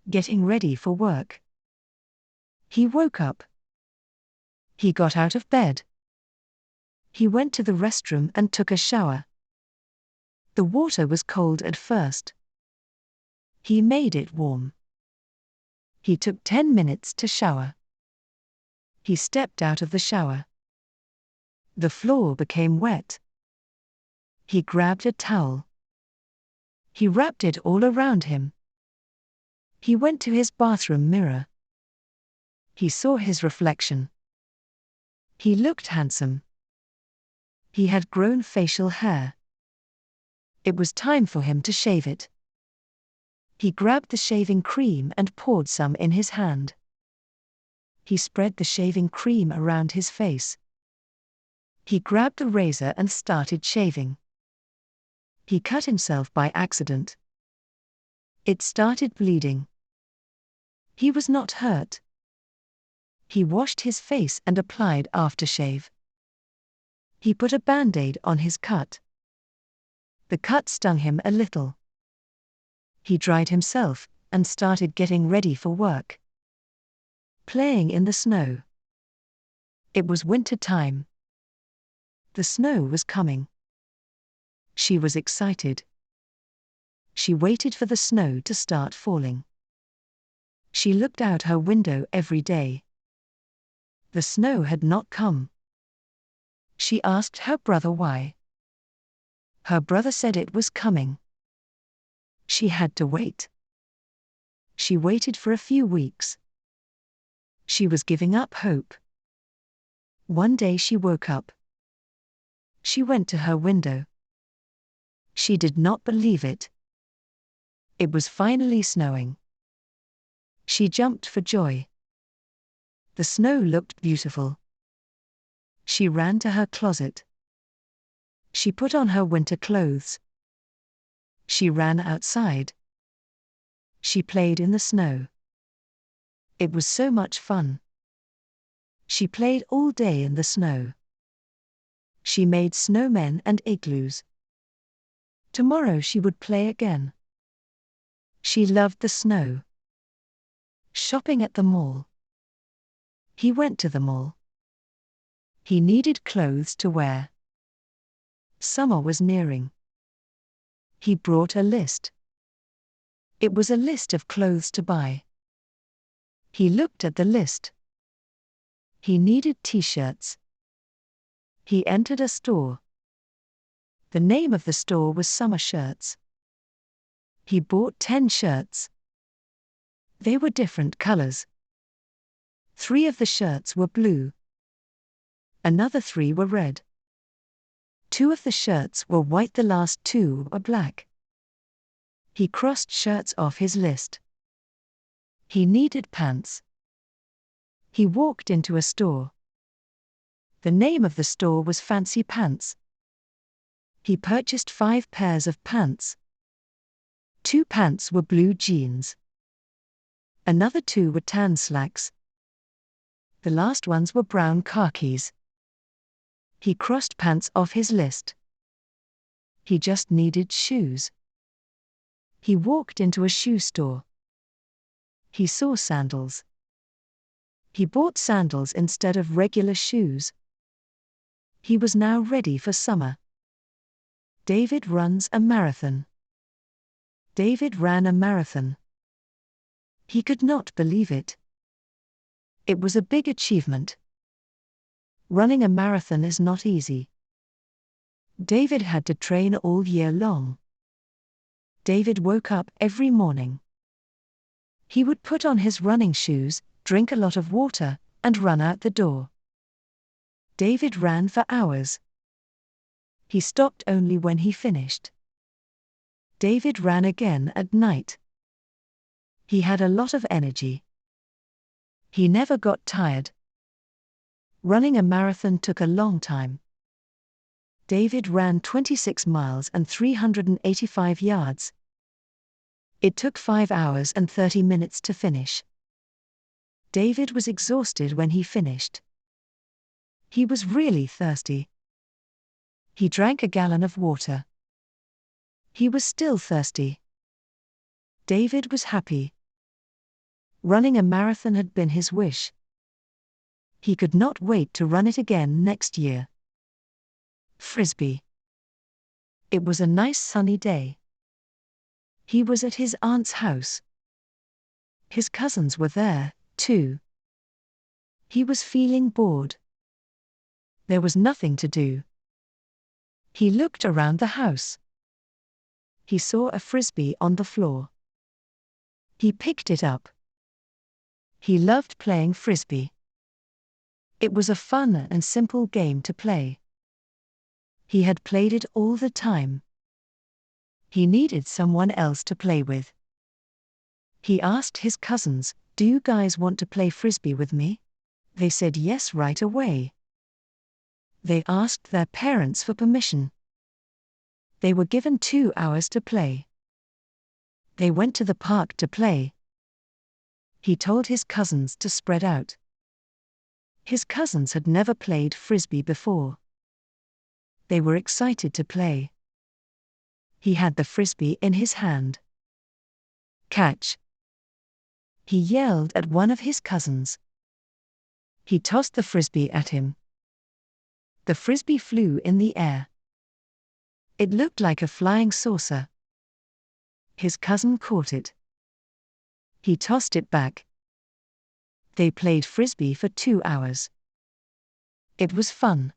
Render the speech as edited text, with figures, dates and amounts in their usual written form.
Getting ready for work. He woke up. He got out of bed. He went to the restroom and took a shower. The water was cold at first. He made it warm. He took 10 minutes to shower. He stepped out of the shower. The floor became wet. He grabbed a towel. He wrapped it all around him. He went to his bathroom mirror. He saw his reflection. He looked handsome. He had grown facial hair. It was time for him to shave it. He grabbed the shaving cream and poured some in his hand. He spread the shaving cream around his face. He grabbed the razor and started shaving. He cut himself by accident. It started bleeding. He was not hurt. He washed his face and applied aftershave. He put a band-aid on his cut. The cut stung him a little. He dried himself and started getting ready for work. Playing in the snow. It was winter time. The snow was coming. She was excited. She waited for the snow to start falling. She looked out her window every day. The snow had not come. She asked her brother why. Her brother said it was coming. She had to wait. She waited for a few weeks. She was giving up hope. One day she woke up. She went to her window. She did not believe it. It was finally snowing. She jumped for joy. The snow looked beautiful. She ran to her closet. She put on her winter clothes. She ran outside. She played in the snow. It was so much fun. She played all day in the snow. She made snowmen and igloos. Tomorrow she would play again. She loved the snow. Shopping at the mall. He went to the mall. He needed clothes to wear. Summer was nearing. He brought a list. It was a list of clothes to buy. He looked at the list. He needed t-shirts. He entered a store. The name of the store was Summer Shirts. He bought 10 shirts. They were different colors. 3 of the shirts were blue. Another 3 were red. 2 of the shirts were white, the last 2 were black. He crossed shirts off his list. He needed pants. He walked into a store. The name of the store was Fancy Pants. He purchased 5 pairs of pants. 2 pants were blue jeans. Another 2 were tan slacks. The last ones were brown khakis. He crossed pants off his list. He just needed shoes. He walked into a shoe store. He saw sandals. He bought sandals instead of regular shoes. He was now ready for summer. David runs a marathon. David ran a marathon. He could not believe it. It was a big achievement. Running a marathon is not easy. David had to train all year long. David woke up every morning. He would put on his running shoes, drink a lot of water, and run out the door. David ran for hours. He stopped only when he finished. David ran again at night. He had a lot of energy. He never got tired. Running a marathon took a long time. David ran 26 miles and 385 yards. It took 5 hours and 30 minutes to finish. David was exhausted when he finished. He was really thirsty. He drank a gallon of water. He was still thirsty. David was happy. Running a marathon had been his wish. He could not wait to run it again next year. Frisbee. It was a nice sunny day. He was at his aunt's house. His cousins were there, too. He was feeling bored. There was nothing to do. He looked around the house. He saw a frisbee on the floor. He picked it up. He loved playing frisbee. It was a fun and simple game to play. He had played it all the time. He needed someone else to play with. He asked his cousins, "Do you guys want to play frisbee with me?" They said yes right away. They asked their parents for permission. They were given 2 hours to play. They went to the park to play. He told his cousins to spread out. His cousins had never played frisbee before. They were excited to play. He had the frisbee in his hand. "Catch!" He yelled at one of his cousins. He tossed the frisbee at him. The frisbee flew in the air. It looked like a flying saucer. His cousin caught it. He tossed it back. They played frisbee for 2 hours. It was fun.